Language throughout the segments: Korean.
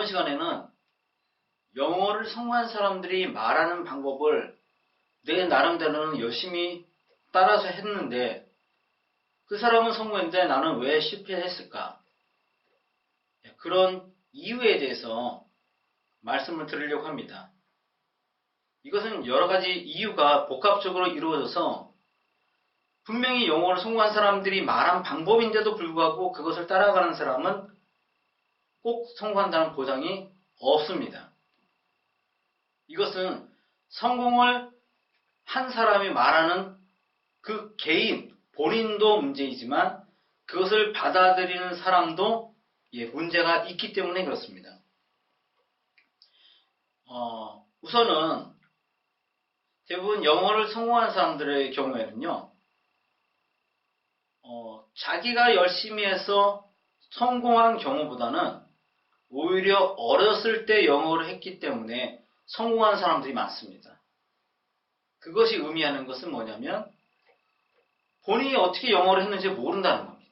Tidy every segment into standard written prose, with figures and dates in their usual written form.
시간에는 영어를 성공한 사람들이 말하는 방법을 내 나름대로는 열심히 따라서 했는데 그 사람은 성공했는데 나는 왜 실패했을까? 그런 이유에 대해서 말씀을 드리려고 합니다. 이것은 여러 가지 이유가 복합적으로 이루어져서 분명히 영어를 성공한 사람들이 말한 방법인데도 불구하고 그것을 따라가는 사람은 꼭 성공한다는 보장이 없습니다. 이것은 성공을 한 사람이 말하는 그 개인, 본인도 문제이지만 그것을 받아들이는 사람도 문제가 있기 때문에 그렇습니다. 우선은 대부분 영어를 성공한 사람들의 경우에는요, 자기가 열심히 해서 성공한 경우보다는 오히려 어렸을 때 영어를 했기 때문에 성공한 사람들이 많습니다. 그것이 의미하는 것은 뭐냐면 본인이 어떻게 영어를 했는지 모른다는 겁니다.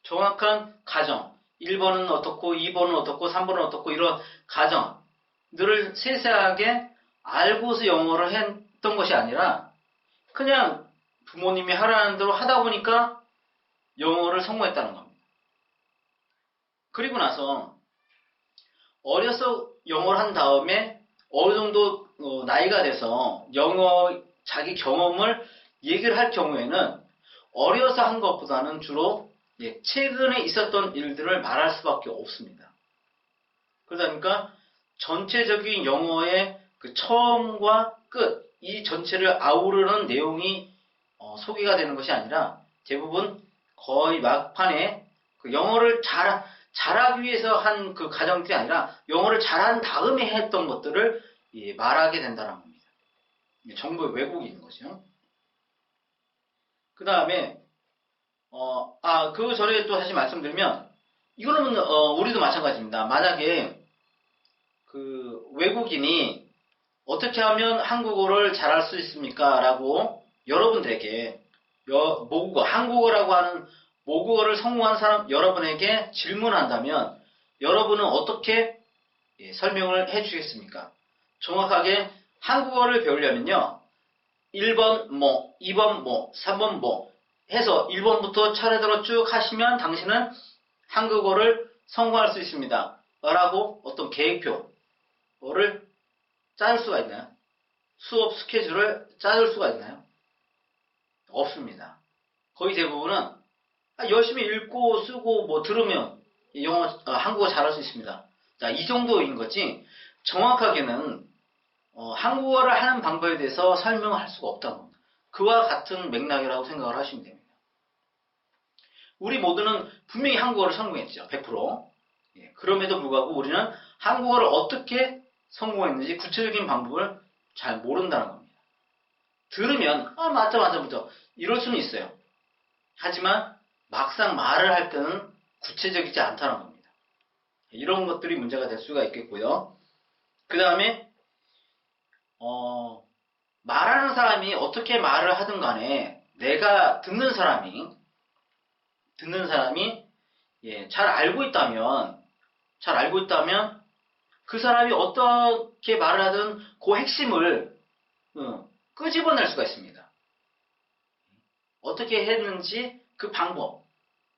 정확한 가정, 1번은 어떻고 2번은 어떻고 3번은 어떻고 이런 가정들을 세세하게 알고서 영어를 했던 것이 아니라 그냥 부모님이 하라는 대로 하다 보니까 영어를 성공했다는 겁니다. 그리고 나서 어려서 영어를 한 다음에 어느 정도 나이가 돼서 영어 자기 경험을 얘기를 할 경우에는 어려서 한 것보다는 주로 최근에 있었던 일들을 말할 수밖에 없습니다. 그러다 보니까 전체적인 영어의 그 처음과 끝, 이 전체를 아우르는 내용이 소개가 되는 것이 아니라 대부분 거의 막판에 그 영어를 잘하기 위해서 한 그 과정들이 아니라 영어를 잘한 다음에 했던 것들을 말하게 된다는 겁니다. 정보의 왜곡인 거죠. 그 다음에 그 전에 또 다시 말씀드리면 이거는 우리도 마찬가지입니다. 만약에 그 외국인이 어떻게 하면 한국어를 잘할 수 있습니까? 라고 여러분들에게 모국어, 한국어라고 하는 모국어를 성공한 사람 여러분에게 질문한다면 여러분은 어떻게 설명을 해주겠습니까? 정확하게 한국어를 배우려면요. 1번 뭐, 2번 뭐, 3번 뭐 해서 1번부터 차례대로 쭉 하시면 당신은 한국어를 성공할 수 있습니다. 라고 어떤 계획표를 짜줄 수가 있나요? 수업 스케줄을 짜줄 수가 있나요? 없습니다. 거의 대부분은 열심히 읽고 쓰고 뭐 들으면 한국어 잘할 수 있습니다. 자, 이 정도인 거지 정확하게는 한국어를 하는 방법에 대해서 설명할 수가 없다는 겁니다. 그와 같은 맥락이라고 생각을 하시면 됩니다. 우리 모두는 분명히 한국어를 성공했죠. 100%. 그럼에도 불구하고 우리는 한국어를 어떻게 성공했는지 구체적인 방법을 잘 모른다는 겁니다. 들으면 맞다 이럴 수는 있어요. 하지만 막상 말을 할 때는 구체적이지 않다는 겁니다. 이런 것들이 문제가 될 수가 있겠고요. 그 다음에 말하는 사람이 어떻게 말을 하든 간에 내가 듣는 사람이 잘 알고 있다면 그 사람이 어떻게 말을 하든 그 핵심을 끄집어낼 수가 있습니다. 어떻게 했는지 그 방법.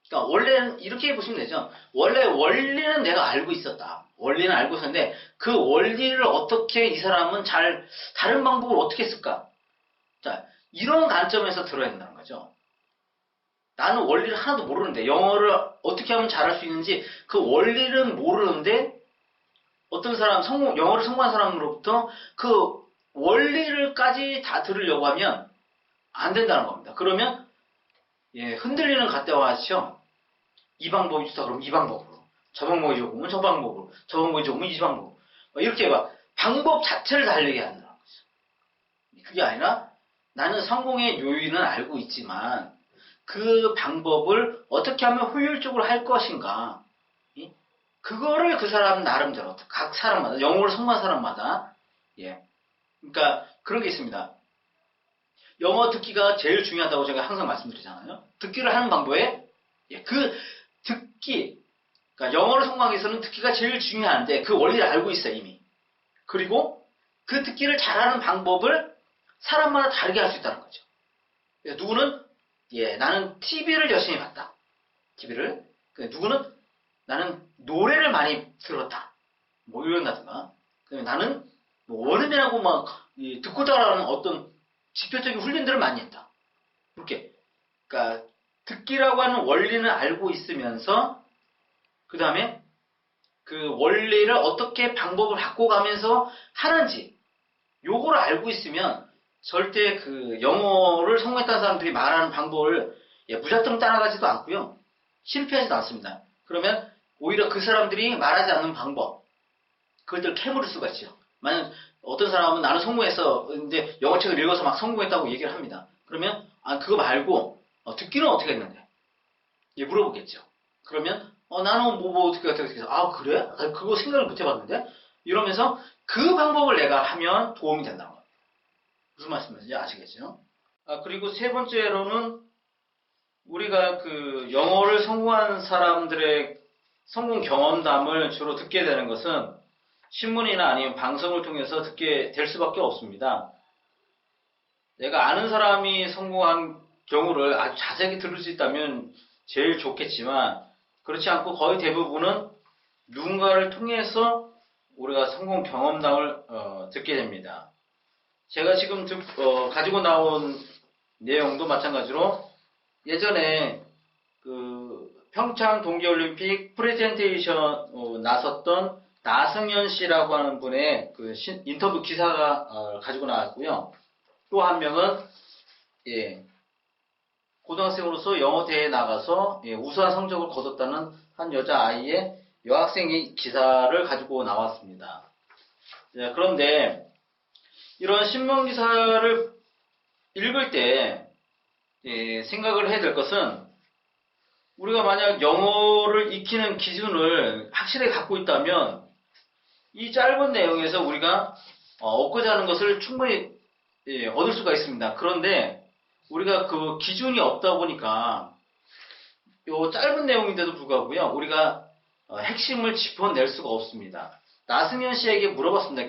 그러니까 원래는 이렇게 보시면 되죠. 원리는 내가 알고 있었다. 원리는 알고 있었는데 그 원리를 어떻게 이 사람은 다른 방법을 어떻게 했을까? 자, 이런 관점에서 들어야 된다는 거죠. 나는 원리를 하나도 모르는데 영어를 어떻게 하면 잘할 수 있는지 그 원리는 모르는데 어떤 사람 영어를 성공한 사람으로부터 그 원리를까지 다 들으려고 하면 안 된다는 겁니다. 그러면 흔들리는 갓대와 같이요. 이 방법이 좋다 그러면 이 방법으로, 저 방법이 좋으면 저 방법으로, 저 방법이 좋으면 이 방법으로 이렇게 막 방법 자체를 달리게 한다는 거죠. 그게 아니라 나는 성공의 요인은 알고 있지만 그 방법을 어떻게 하면 효율적으로 할 것인가 그거를 그 사람 나름대로 각 사람마다 영어를 성공한 사람마다 그러니까 그런 게 있습니다. 영어 듣기가 제일 중요하다고 제가 항상 말씀드리잖아요. 듣기를 하는 방법에 그 듣기 그러니까 영어를 성공하기 위해서는 듣기가 제일 중요한데 그 원리를 알고 있어요, 이미. 그리고 그 듣기를 잘하는 방법을 사람마다 다르게 할 수 있다는 거죠. 누구는 나는 TV를 열심히 봤다. TV를. 누구는 나는 노래를 많이 들었다. 뭐 이런다든가. 나는 뭐 원음이라고 막 듣고 따라하는 어떤 직접적인 훈련들을 많이 했다. 이렇게. 그러니까 듣기라고 하는 원리는 알고 있으면서 그 다음에 그 원리를 어떻게 방법을 바꿔가면서 하는지 요거를 알고 있으면 절대 그 영어를 성공했다는 사람들이 말하는 방법을 무작정 따라가지도 않고요. 실패하지도 않습니다. 그러면 오히려 그 사람들이 말하지 않는 방법 그것들을 캐물을 수가 있죠. 만약 어떤 사람은 나는 성공했어. 근데 영어책을 읽어서 막 성공했다고 얘기를 합니다. 그러면 그거 말고 듣기는 어떻게 했는데? 물어보겠죠. 그러면 나는 어떻게 해서 그래? 그거 생각을 못 해봤는데? 이러면서 그 방법을 내가 하면 도움이 된다는 겁니다. 무슨 말씀인지 아시겠죠? 그리고 세 번째로는 우리가 그 영어를 성공한 사람들의 성공 경험담을 주로 듣게 되는 것은 신문이나 아니면 방송을 통해서 듣게 될 수밖에 없습니다. 내가 아는 사람이 성공한 경우를 아주 자세하게 들을 수 있다면 제일 좋겠지만 그렇지 않고 거의 대부분은 누군가를 통해서 우리가 성공 경험담을 듣게 됩니다. 제가 지금 가지고 나온 내용도 마찬가지로 예전에 그 평창 동계올림픽 프레젠테이션 나섰던 나승현 씨라고 하는 분의 그 인터뷰 기사가 가지고 나왔고요. 또 한 명은 고등학생으로서 영어 대회에 나가서 우수한 성적을 거뒀다는 한 여자아이의 여학생의 기사를 가지고 나왔습니다. 그런데 이런 신문 기사를 읽을 때 생각을 해야 될 것은 우리가 만약 영어를 익히는 기준을 확실하게 갖고 있다면 이 짧은 내용에서 우리가 얻고자 하는 것을 충분히 얻을 수가 있습니다. 그런데 우리가 그 기준이 없다 보니까 요 짧은 내용인데도 불구하고요. 우리가 핵심을 짚어낼 수가 없습니다. 나승현 씨에게 물어봤습니다.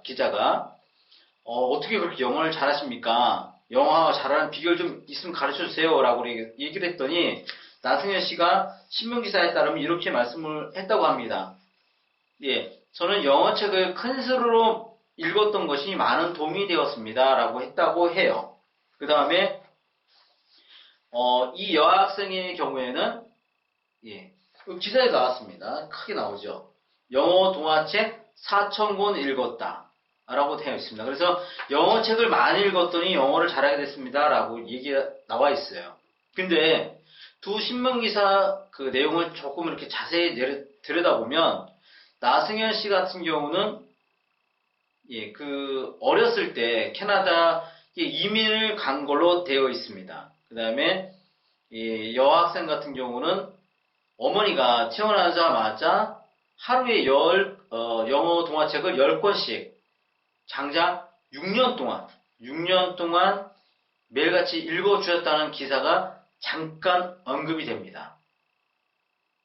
기자가 어떻게 그렇게 영어를 잘하십니까? 영어 잘하는 비결 좀 있으면 가르쳐주세요 라고 얘기를 했더니 나승현 씨가 신문기사에 따르면 이렇게 말씀을 했다고 합니다. 저는 영어책을 큰 수로 읽었던 것이 많은 도움이 되었습니다 라고 했다고 해요. 그 다음에 이 여학생의 경우에는 기사에 나왔습니다. 크게 나오죠. 영어 동화책 4,000권 읽었다 라고 되어 있습니다. 그래서 영어책을 많이 읽었더니 영어를 잘하게 됐습니다 라고 얘기가 나와 있어요. 근데 두 신문기사 그 내용을 조금 이렇게 자세히 들여다보면 나승현 씨 같은 경우는 그 어렸을 때 캐나다에 이민을 간 걸로 되어 있습니다. 그 다음에 여학생 같은 경우는 어머니가 태어나자마자 하루에 영어 동화책을 10권씩 장장 6년 동안 매일같이 읽어주셨다는 기사가 잠깐 언급이 됩니다.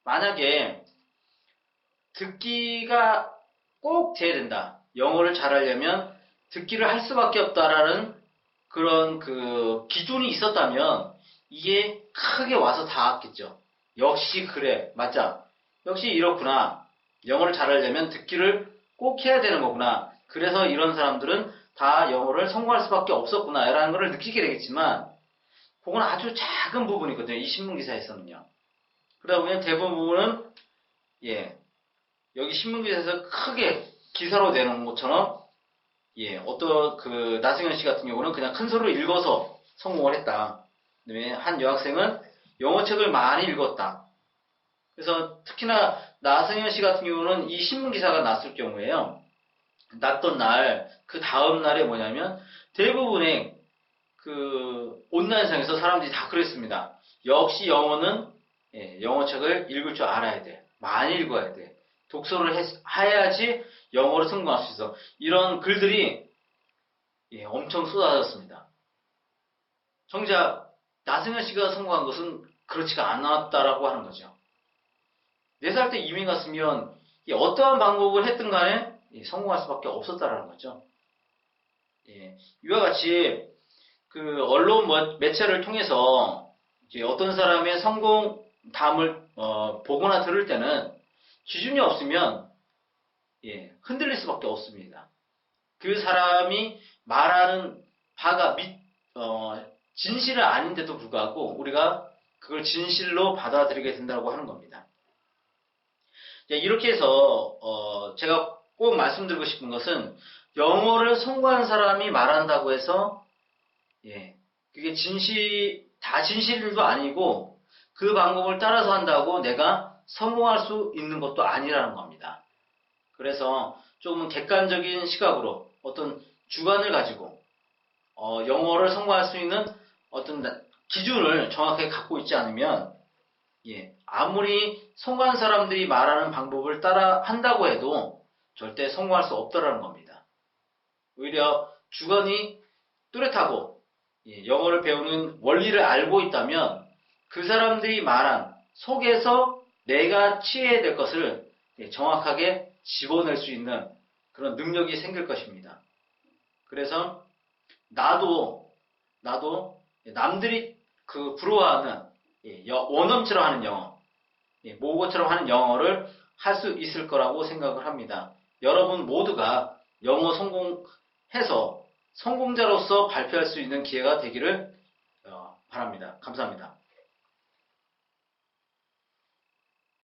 만약에 듣기가 꼭 돼야 된다. 영어를 잘하려면 듣기를 할 수밖에 없다라는 그런 그 기준이 있었다면 이게 크게 와서 닿았겠죠. 역시 그래. 맞아. 역시 이렇구나. 영어를 잘하려면 듣기를 꼭 해야 되는 거구나. 그래서 이런 사람들은 다 영어를 성공할 수밖에 없었구나. 라는 걸 느끼게 되겠지만 그건 아주 작은 부분이거든요. 이 신문기사에서는요. 그러다 보면 대부분은 여기 신문기사에서 크게 기사로 내놓은 것처럼 어떤 그 나승현 씨 같은 경우는 그냥 큰 소리로 읽어서 성공을 했다. 그다음에 한 여학생은 영어책을 많이 읽었다. 그래서 특히나 나승현 씨 같은 경우는 이 신문기사가 났을 경우에요. 났던 날, 그 다음 날에 뭐냐면 대부분의 그 온라인상에서 사람들이 다 그랬습니다. 역시 영어는 영어책을 읽을 줄 알아야 돼. 많이 읽어야 돼. 독서를 해야지 영어를 성공할 수 있어. 이런 글들이 엄청 쏟아졌습니다. 정작 나승현 씨가 성공한 것은 그렇지가 않았다라고 하는 거죠. 4살 때 이민 갔으면 어떠한 방법을 했든 간에 성공할 수밖에 없었다라는 거죠. 예, 이와 같이 그 언론 매체를 통해서 이제 어떤 사람의 성공담을 보거나 들을 때는 기준이 없으면 흔들릴 수밖에 없습니다. 그 사람이 말하는 바가 진실은 아닌데도 불구하고 우리가 그걸 진실로 받아들이게 된다고 하는 겁니다. 이렇게 해서 제가 꼭 말씀드리고 싶은 것은 영어를 성공한 사람이 말한다고 해서 그게 다 진실도 아니고 그 방법을 따라서 한다고 내가 성공할 수 있는 것도 아니라는 겁니다. 그래서 조금 객관적인 시각으로 어떤 주관을 가지고 영어를 성공할 수 있는 어떤 기준을 정확하게 갖고 있지 않으면 아무리 성공한 사람들이 말하는 방법을 따라 한다고 해도 절대 성공할 수 없다라는 겁니다. 오히려 주관이 뚜렷하고 영어를 배우는 원리를 알고 있다면 그 사람들이 말한 속에서 내가 취해야 될 것을 정확하게 집어낼 수 있는 그런 능력이 생길 것입니다. 그래서 나도 남들이 그 부러워하는 원어민처럼 하는 영어, 모국어처럼 하는 영어를 할 수 있을 거라고 생각을 합니다. 여러분 모두가 영어 성공해서 성공자로서 발표할 수 있는 기회가 되기를 바랍니다. 감사합니다.